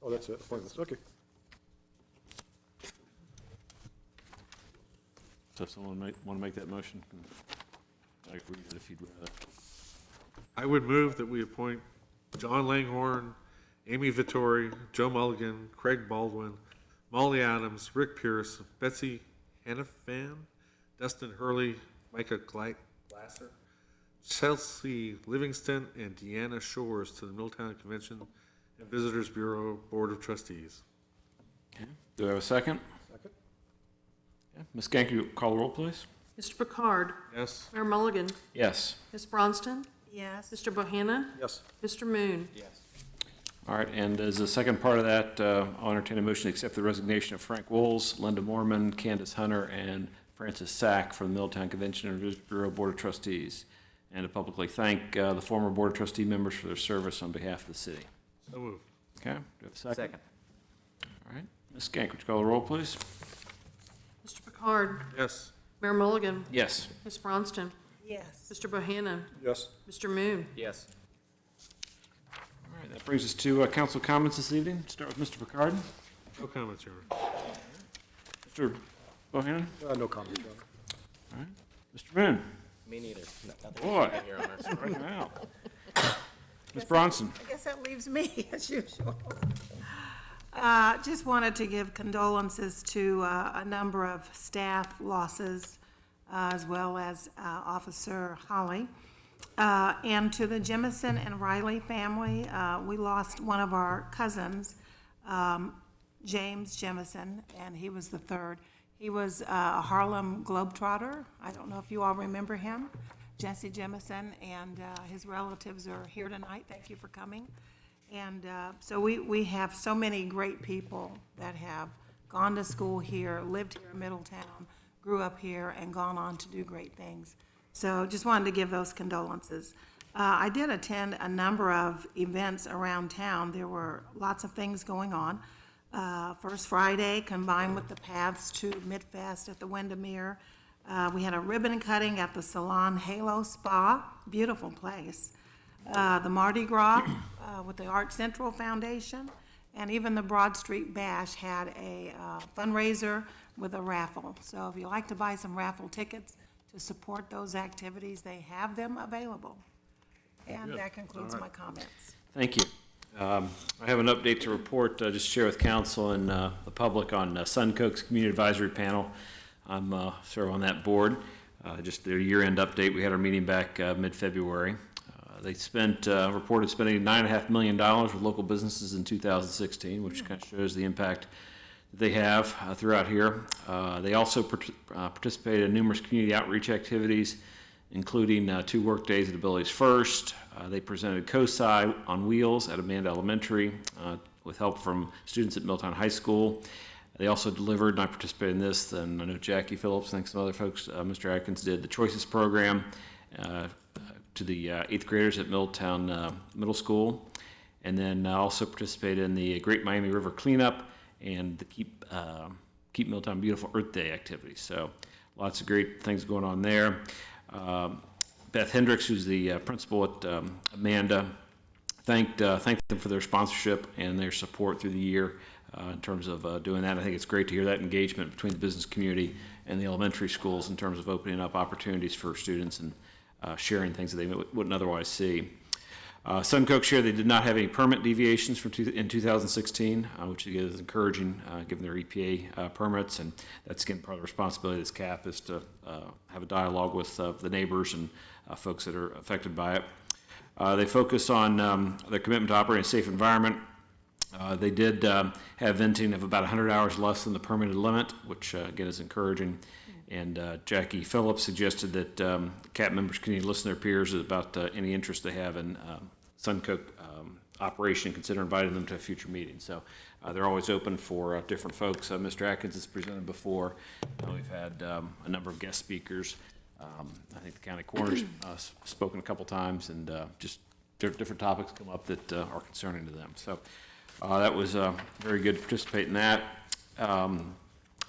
Oh, that's it, appointments, okay. So if someone want to make that motion, I can read it if you'd rather. I would move that we appoint John Langhorn, Amy Vittori, Joe Mulligan, Craig Baldwin, Molly Adams, Rick Pierce, Betsy Hannafan, Dustin Hurley, Micah Glasser, Chelsea Livingston, and Deanna Shores to the Middletown Convention and Visitors Bureau Board of Trustees. Okay. Do I have a second? Second? Okay. Ms. Skank, you call the roll, please? Mr. Picard? Yes. Mayor Mulligan? Yes. Ms. Bronston? Yes. Mr. Bohannon? Yes. Mr. Moon? Yes. All right, and as a second part of that, I'll entertain a motion to accept the resignation of Frank Wools, Linda Mormon, Candace Hunter, and Francis Sack from the Middletown Convention and Visitors Bureau Board of Trustees, and to publicly thank the former Board of Trustee members for their service on behalf of the city. So moved. Okay, do we have a second? Second. All right, Ms. Skank, would you call the roll, please? Mr. Picard? Yes. Mayor Mulligan? Yes. Ms. Bronston? Yes. Mr. Bohannon? Yes. Mr. Moon? Yes. All right, that brings us to council comments this evening. Start with Mr. Picard. No comments, Your Honor. Mr. Bohannon? No comment, Your Honor. All right. Mr. Moon? Me neither. Nothing Boy. to add, Your Honor. Striking out. Ms. Bronson? I guess that leaves me, as usual. Just wanted to give condolences to a number of staff losses, as well as Officer Holly. And to the Jemison and Riley family, we lost one of our cousins James Jemison, and he was the third. He was a Harlem Globetrotter. I don't know if you all remember him, Jesse Jemison, and his relatives are here tonight. Thank you for coming. And so we have so many great people that have gone to school here, lived here in Middletown, grew up here, and gone on to do great things. So just wanted to give those condolences. I did attend a number of events around town. There were lots of things going on. First Friday, combined with the Paths to Midfest at the Windermere. We had a ribbon cutting at the Salon Halo Spa, beautiful place. The Mardi Gras with the Art Central Foundation, and even the Broad Street Bash had a fundraiser with a raffle. So if you like to buy some raffle tickets to support those activities, they have them available. And that concludes my comments. Thank you. I have an update to report, just share with council and the public on Suncoke's Community Advisory Panel. I'm serve on that board. Just their year-end update. We had our meeting back mid-February. They reported spending $9.5 million with local businesses in 2016, which kind of shows the impact that they have throughout here. They also participated in numerous community outreach activities, including 2 work days at Abilities First. They presented COSI on Wheels at Amanda Elementary with help from students at Middletown High School. They also delivered, and I participated in this, and I know Jackie Phillips and some other folks, Mr. Atkins did the Choices program to the 8th graders at Middletown Middle School. And then also participated in the Great Miami River Cleanup and the Keep Middletown Beautiful Earth Day activities. So lots of great things going on there. Beth Hendricks, who's the principal at Amanda, thanked them for their sponsorship and their support through the year in terms of doing that. I think it's great to hear that engagement between the business community and the elementary schools in terms of opening up opportunities for students and sharing things that they wouldn't otherwise see. Suncoke shared they did not have any permit deviations in 2016, which is encouraging given their EPA permits, and that's again part of the responsibility of this CAP is to have a dialogue with the neighbors and folks that are affected by it. They focus on their commitment to operate in a safe environment. They did have venting of about 100 hours less than the permitted limit, which again is encouraging. And Jackie Phillips suggested that CAP members continue to listen to their peers about any interest they have in Suncoke operation and consider inviting them to a future meeting. So they're always open for different folks. Mr. Atkins has presented before. We've had a number of guest speakers. I think the county coroner's spoken a couple times, and just different topics come up that are concerning to them. So that was very good to participate in that.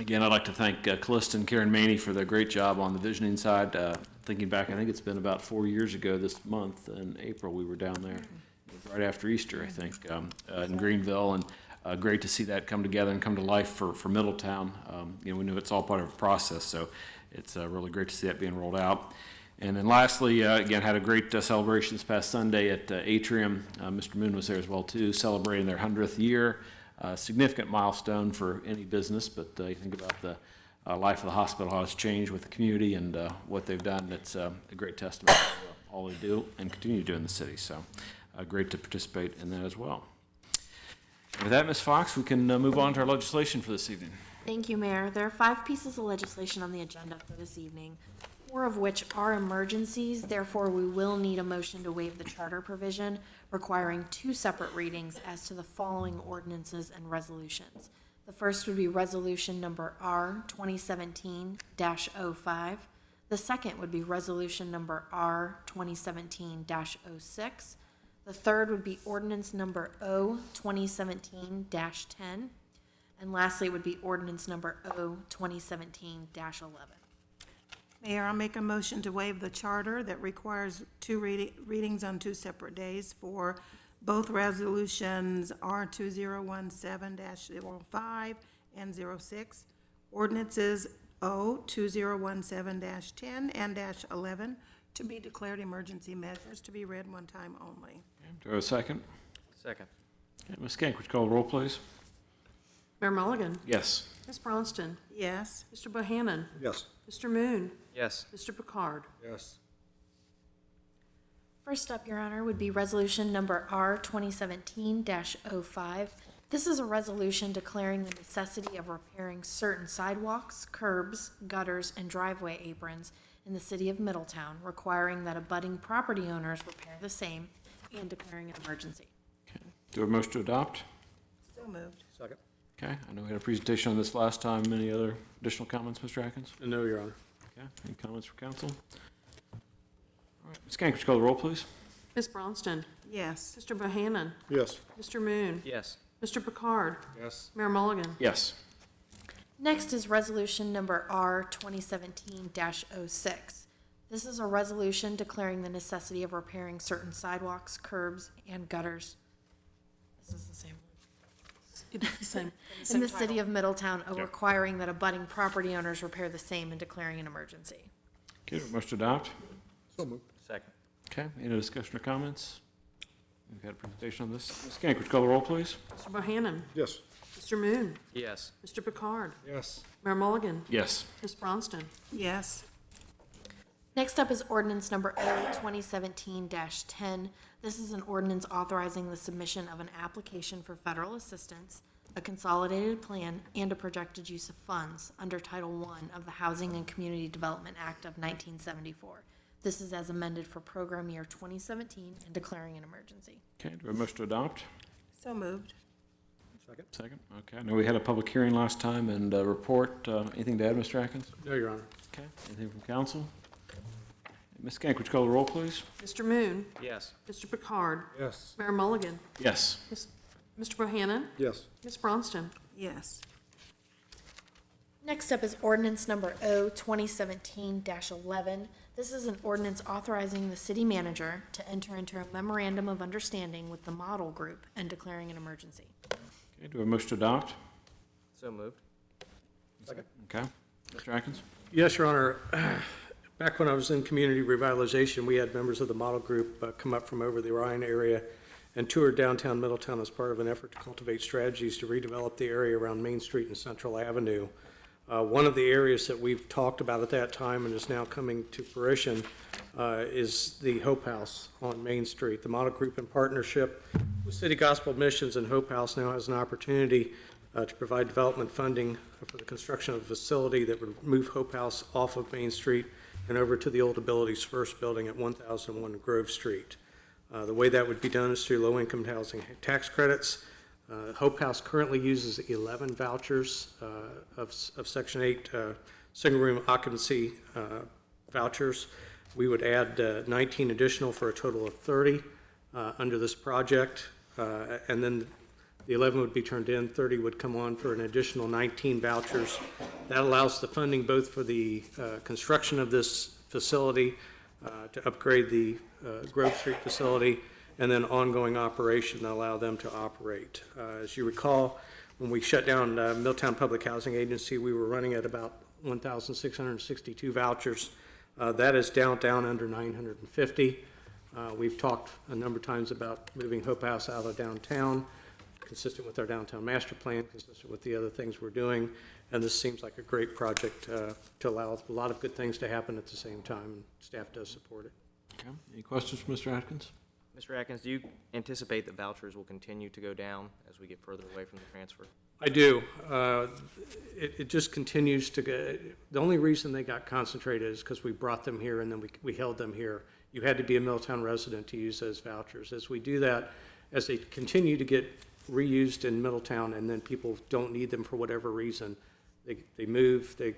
Again, I'd like to thank Callista and Karen Maney for their great job on the visioning side. Thinking back, I think it's been about 4 years ago this month in April, we were down there. It was right after Easter, I think, in Greenville, and great to see that come together and come to life for Middletown. We knew it's all part of a process, so it's really great to see that being rolled out. And then lastly, again, had a great celebration this past Sunday at Atrium. Mr. Moon was there as well, too, celebrating their 100th year. Significant milestone for any business, but you think about the life of the hospital, how it's changed with the community and what they've done. It's a great testament to all they do and continue to do in the city. So great to participate in that as well. With that, Ms. Fox, we can move on to our legislation for this evening. Thank you, Mayor. There are 5 pieces of legislation on the agenda for this evening, 4 of which are emergencies. Therefore, we will need a motion to waive the charter provision, requiring 2 separate readings as to the following ordinances and resolutions. The first would be resolution number R 2017-05. The second would be resolution number R 2017-06. The third would be ordinance number O 2017-10. And lastly would be ordinance number O 2017-11. Mayor, I'll make a motion to waive the charter that requires 2 readings on 2 separate days for both resolutions R 2017-05 and 06, ordinances O 2017-10 and -11 to be declared emergency measures to be read one time only. Do I have a second? Second. Okay, Ms. Skank, would you call the roll, please? Mayor Mulligan? Yes. Ms. Bronston? Yes. Mr. Bohannon? Yes. Mr. Moon? Yes. Mr. Picard? Yes. First up, Your Honor, would be resolution number R 2017-05. This is a resolution declaring the necessity of repairing certain sidewalks, curbs, gutters, and driveway aprons in the city of Middletown, requiring that abutting property owners repair the same and declaring an emergency. Do a motion to adopt? So moved. Second. Okay, I know we had a presentation on this last time. Any other additional comments, Mr. Atkins? No, Your Honor. Okay, any comments from council? All right, Ms. Kank, would you call the roll, please? Ms. Bronston, Yes. Mr. Bohannon, Yes. Mr. Moon, Yes. Mr. Picard, Yes. Mayor Mulligan. Yes. Next is resolution number R 2017-06. This is a resolution declaring the necessity of repairing certain sidewalks, curbs, and gutters. This is the same It is the same. in the city of Middletown, requiring that abutting property owners repair the same and declaring an emergency. Okay, do a motion to adopt? So moved. Second. Okay, any discussion or comments? We've had a presentation on this. Ms. Kank, would you call the roll, please? Mr. Bohannon, Yes. Mr. Moon, Yes. Mr. Picard, Yes. Mayor Mulligan, Yes. Ms. Bronston. Yes. Next up is ordinance number O 2017-10. This is an ordinance authorizing the submission of an application for federal assistance, a consolidated plan, and a projected use of funds under Title I of the Housing and Community Development Act of 1974. This is as amended for program year 2017 and declaring an emergency. Okay, do a motion to adopt? So moved. Second. Second. Okay, I know we had a public hearing last time and a report. Anything to add, Mr. Atkins? No, Your Honor. Okay, anything from council? Ms. Kank, would you call the roll, please? Mr. Moon, Yes. Mr. Picard, Yes. Mayor Mulligan, Yes. Mr. Bohannon, Yes. Ms. Bronston. Yes. Next up is ordinance number O 2017-11. This is an ordinance authorizing the city manager to enter into a memorandum of understanding with the model group and declaring an emergency. Okay, do a motion to adopt? So moved. Second. Okay. Mr. Atkins? Yes, Your Honor. Back when I was in community revitalization, we had members of the model group come up from over the Orion area and toured downtown Middletown as part of an effort to cultivate strategies to redevelop the area around Main Street and Central Avenue. One of the areas that we've talked about at that time and is now coming to fruition is the Hope House on Main Street. The model group, in partnership with City Gospel Missions and Hope House, now has an opportunity to provide development funding for the construction of a facility that would move Hope House off of Main Street and over to the Old Abilities First Building at 1001 Grove Street. The way that would be done is through low-income housing tax credits. Hope House currently uses 11 vouchers of Section 8 single-room occupancy vouchers. We would add 19 additional for a total of 30 under this project, and then the 11 would be turned in, 30 would come on for an additional 19 vouchers. That allows the funding both for the construction of this facility, to upgrade the Grove Street facility, and then ongoing operation that allow them to operate. As you recall, when we shut down Middletown Public Housing Agency, we were running at about 1,662 vouchers. That is down under 950. We've talked a number of times about moving Hope House out of downtown, consistent with our downtown master plan, consistent with the other things we're doing, and this seems like a great project to allow a lot of good things to happen at the same time, and staff does support it. Okay. Any questions for Mr. Atkins? Mr. Atkins, do you anticipate that vouchers will continue to go down as we get further away from the transfer? I do. It just continues to go. The only reason they got concentrated is because we brought them here and then we held them here. You had to be a Middletown resident to use those vouchers. As we do that, as they continue to get reused in Middletown and then people don't need them for whatever reason, they move, they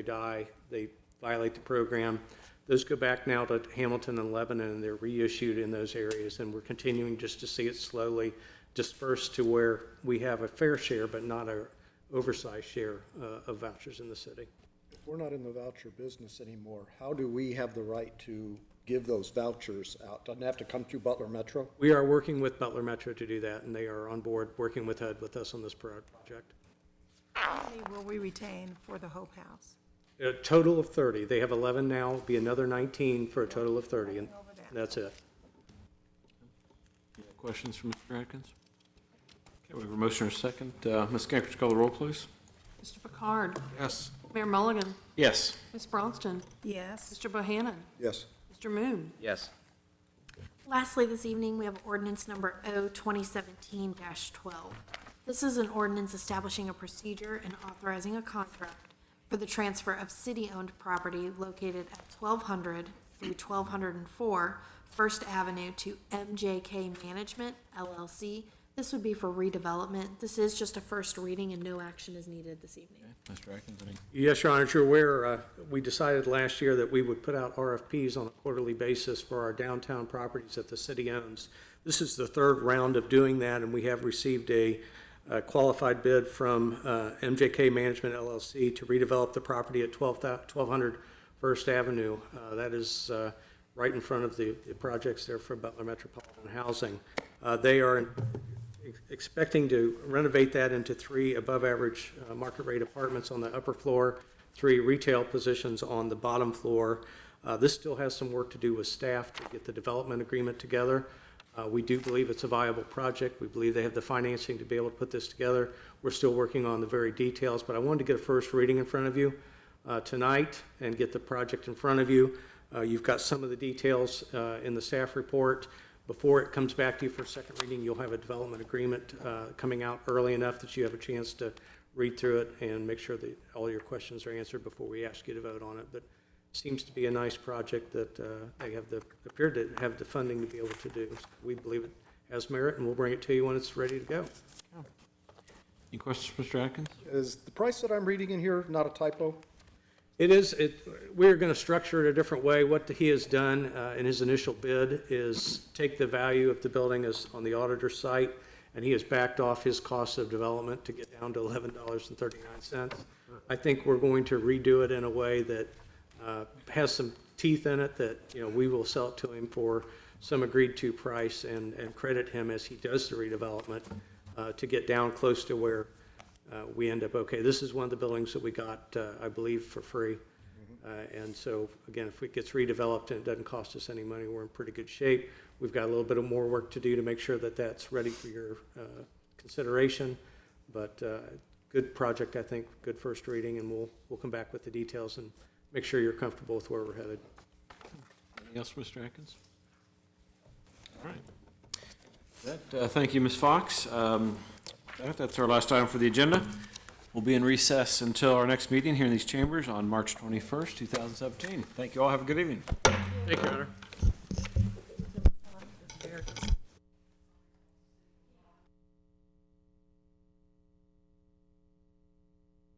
die, they violate the program. Those go back now to Hamilton and Lebanon, and they're reissued in those areas, and we're continuing just to see it slowly disperse to where we have a fair share, but not an oversized share of vouchers in the city. If we're not in the voucher business anymore, how do we have the right to give those vouchers out? Doesn't it have to come through Butler Metro? We are working with Butler Metro to do that, and they are on board working with us on this project. How many will we retain for the Hope House? A total of 30. They have 11 now, be another 19 for a total of 30, and that's it. Any questions from Mr. Atkins? Okay, we have a motion and a second. Ms. Kank, would you call the roll, please? Mr. Picard, Yes. Mayor Mulligan, Yes. Ms. Bronston, Yes. Mr. Bohannon, Yes. Mr. Moon. Yes. Lastly, this evening, we have ordinance number O 2017-12. This is an ordinance establishing a procedure and authorizing a contract for the transfer of city-owned property located at 1200 through 1204 First Avenue to MJK Management LLC. This would be for redevelopment. This is just a first reading and no action is needed this evening. Mr. Atkins, any? Yes, Your Honor, as you're aware, we decided last year that we would put out RFPs on a quarterly basis for our downtown properties that the city owns. This is the third round of doing that, and we have received a qualified bid from MJK Management LLC to redevelop the property at 1200 First Avenue. That is right in front of the projects there for Butler Metropolitan Housing. They are expecting to renovate that into 3 above-average market rate apartments on the upper floor, 3 retail positions on the bottom floor. This still has some work to do with staff to get the development agreement together. We do believe it's a viable project. We believe they have the financing to be able to put this together. We're still working on the very details, but I wanted to get a first reading in front of you tonight and get the project in front of you. You've got some of the details in the staff report. Before it comes back to you for second reading, you'll have a development agreement coming out early enough that you have a chance to read through it and make sure that all your questions are answered before we ask you to vote on it. But it seems to be a nice project that they have appear to have the funding to be able to do. So we believe it has merit, and we'll bring it to you when it's ready to go. Any questions, Mr. Atkins? Is the price that I'm reading in here not a typo? It is. We're going to structure it a different way. What he has done in his initial bid is take the value of the building as on the auditor's site, and he has backed off his cost of development to get down to $11.39. I think we're going to redo it in a way that has some teeth in it, that we will sell it to him for some agreed to price and credit him as he does the redevelopment to get down close to where we end up, okay, this is one of the buildings that we got, I believe, for free. And so, again, if it gets redeveloped and it doesn't cost us any money, we're in pretty good shape. We've got a little bit of more work to do to make sure that that's ready for your consideration. But good project, I think, good first reading, and we'll come back with the details and make sure you're comfortable with where we're headed. Anything else, Mr. Atkins? All right. Thank you, Ms. Fox. That's our last item for the agenda. We'll be in recess until our next meeting here in these chambers on March 21st, 2017. Thank you all. Have a good evening. Thank you, Your Honor.